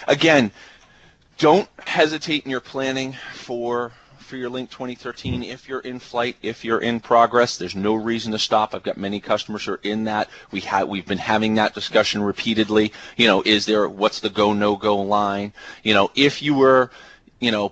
Again, don't hesitate in your planning for your Link 2013. If you're in flight, if you're in progress, there's no reason to stop. I've got many customers who are in that. We've been having that discussion repeatedly. What's the go, no-go line? If you were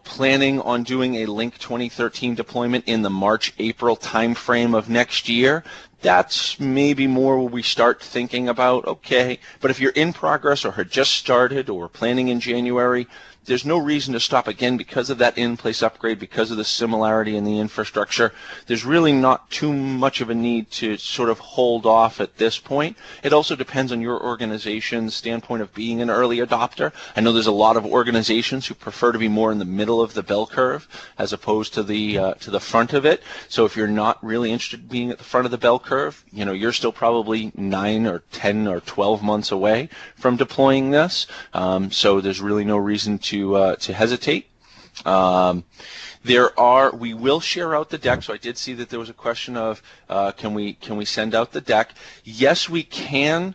planning on doing a Link 2013 deployment in the March-April timeframe of next year, that's maybe more where we start thinking about, okay, but if you're in progress or had just started or planning in January, there's no reason to stop. Again, because of that in-place upgrade, because of the similarity in the infrastructure, there's really not too much of a need to sort of hold off at this point. It also depends on your organization's standpoint of being an early adopter. I know there's a lot of organizations who prefer to be more in the middle of the bell curve as opposed to the front of it. So if you're not really interested in being at the front of the bell curve, you're still probably 9 or 10 or 12 months away from deploying this. So there's really no reason to hesitate. We will share out the deck. So I did see that there was a question of can we send out the deck? Yes, we can,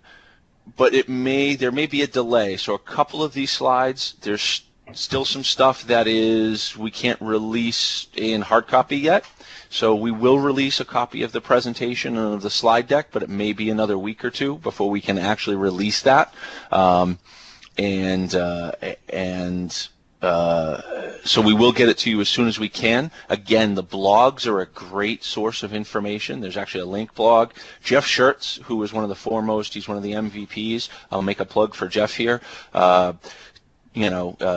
but there may be a delay. So a couple of these slides, there's still some stuff that we can't release in hard copy yet. So we will release a copy of the presentation and of the slide deck, but it may be another week or two before we can actually release that. So we will get it to you as soon as we can. Again, the blogs are a great source of information. There's actually a link blog. Jeff Schertz, who is one of the foremost, he's one of the MVPs. I'll make a plug for Jeff here.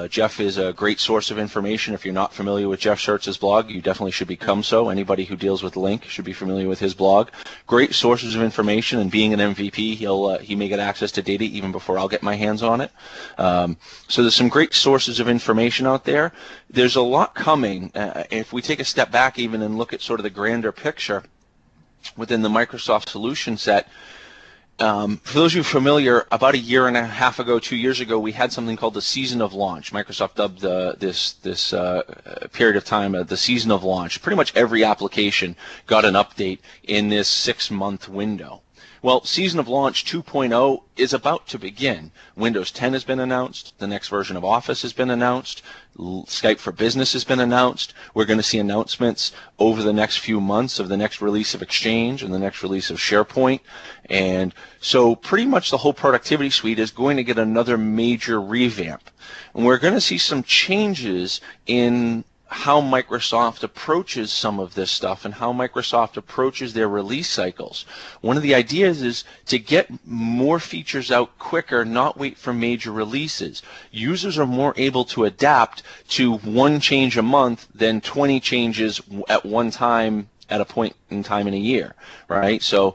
Jeff is a great source of information. If you're not familiar with Jeff Schertz's blog, you definitely should become so. Anybody who deals with Link should be familiar with his blog. Great sources of information, and being an MVP, he may get access to data even before I'll get my hands on it. So there's some great sources of information out there. There's a lot coming. If we take a step back even and look at sort of the grander picture within the Microsoft solution set, for those of you familiar, about a year and a half ago, 2 years ago, we had something called the season of launch. Microsoft dubbed this period of time the season of launch. Pretty much every application got an update in this 6-month window. Well, season of launch 2.0 is about to begin. Windows 10 has been announced. The next version of Office has been announced. Skype for Business has been announced. We're going to see announcements over the next few months of the next release of Exchange and the next release of SharePoint. And so pretty much the whole productivity suite is going to get another major revamp. And we're going to see some changes in how Microsoft approaches some of this stuff and how Microsoft approaches their release cycles. One of the ideas is to get more features out quicker, not wait for major releases. Users are more able to adapt to one change a month than 20 changes at one time at a point in time in a year, right? So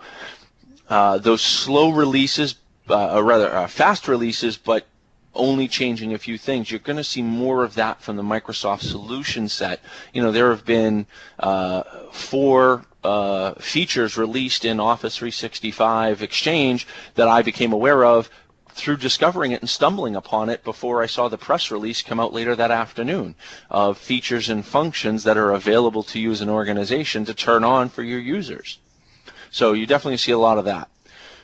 those slow releases, or rather fast releases, but only changing a few things, you're going to see more of that from the Microsoft solution set. There have been 4 features released in Office 365 Exchange that I became aware of through discovering it and stumbling upon it before I saw the press release come out later that afternoon of features and functions that are available to you as an organization to turn on for your users. So you definitely see a lot of that.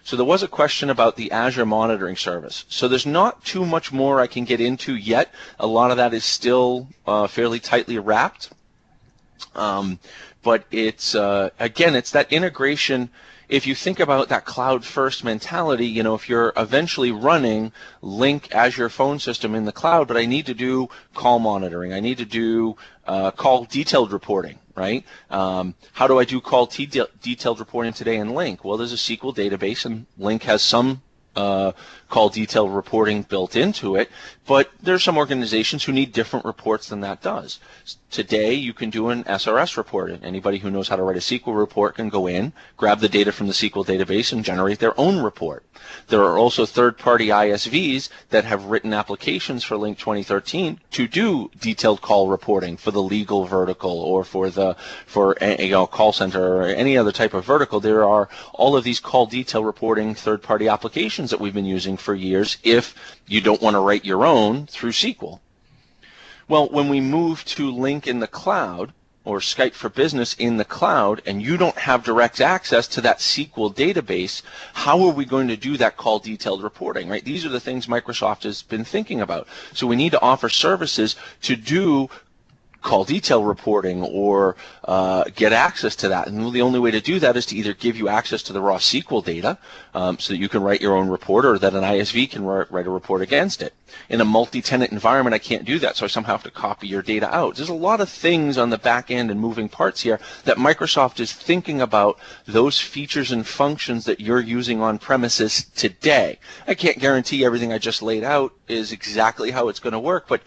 So there was a question about the Azure monitoring service. So there's not too much more I can get into yet. A lot of that is still fairly tightly wrapped. But it's, again, it's that integration. If you think about that cloud-first mentality, if you're eventually running Link Azure phone system in the cloud, but I need to do call monitoring, I need to do call detailed reporting, right? How do I do call detailed reporting today in Link? Well, there's a SQL database, and Link has some call detailed reporting built into it, but there's some organizations who need different reports than that does. Today, you can do an SRS report. Anybody who knows how to write a SQL report can go in, grab the data from the SQL database, and generate their own report. There are also third-party ISVs that have written applications for Link 2013 to do detailed call reporting for the legal vertical or for call center or any other type of vertical. There are all of these call detail reporting third-party applications that we've been using for years if you don't want to write your own through SQL. Well, when we move to Link in the cloud, or Skype for Business in the cloud and you don't have direct access to that SQL database, how are we going to do that call detailed reporting, right? These are the things Microsoft has been thinking about. So we need to offer services to do call detail reporting or get access to that. And the only way to do that is to either give you access to the raw SQL data so that you can write your own report, or that an ISV can write a report against it. In a multi-tenant environment, I can't do that, so I somehow have to copy your data out. There's a lot of things on the back end and moving parts here that Microsoft is thinking about, those features and functions that you're using on premises today. I can't guarantee everything I just laid out is exactly how it's going to work, but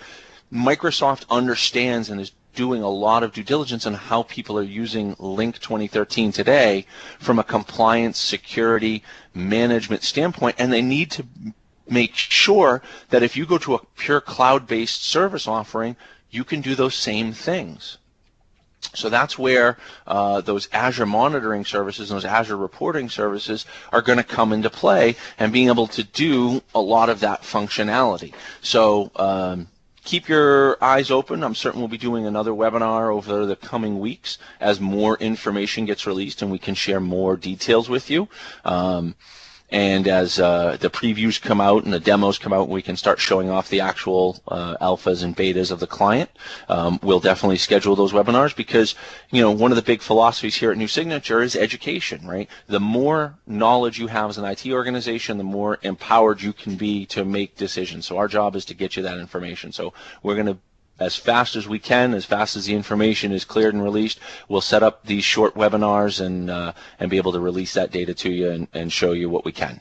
Microsoft understands and is doing a lot of due diligence on how people are using Link 2013 today from a compliance, security, management standpoint, and they need to make sure that if you go to a pure cloud-based service offering, you can do those same things. So that's where those Azure monitoring services and those Azure reporting services are going to come into play, and being able to do a lot of that functionality. So keep your eyes open. I'm certain we'll be doing another webinar over the coming weeks as more information gets released and we can share more details with you. And as the previews come out and the demos come out, we can start showing off the actual alphas and betas of the client. We'll definitely schedule those webinars because, you know, one of the big philosophies here at New Signature is education, right? The more knowledge you have as an IT organization, the more empowered you can be to make decisions. So our job is to get you that information. So we're going to, as fast as we can, as fast as the information is cleared and released, we'll set up these short webinars and be able to release that data to you and show you what we can.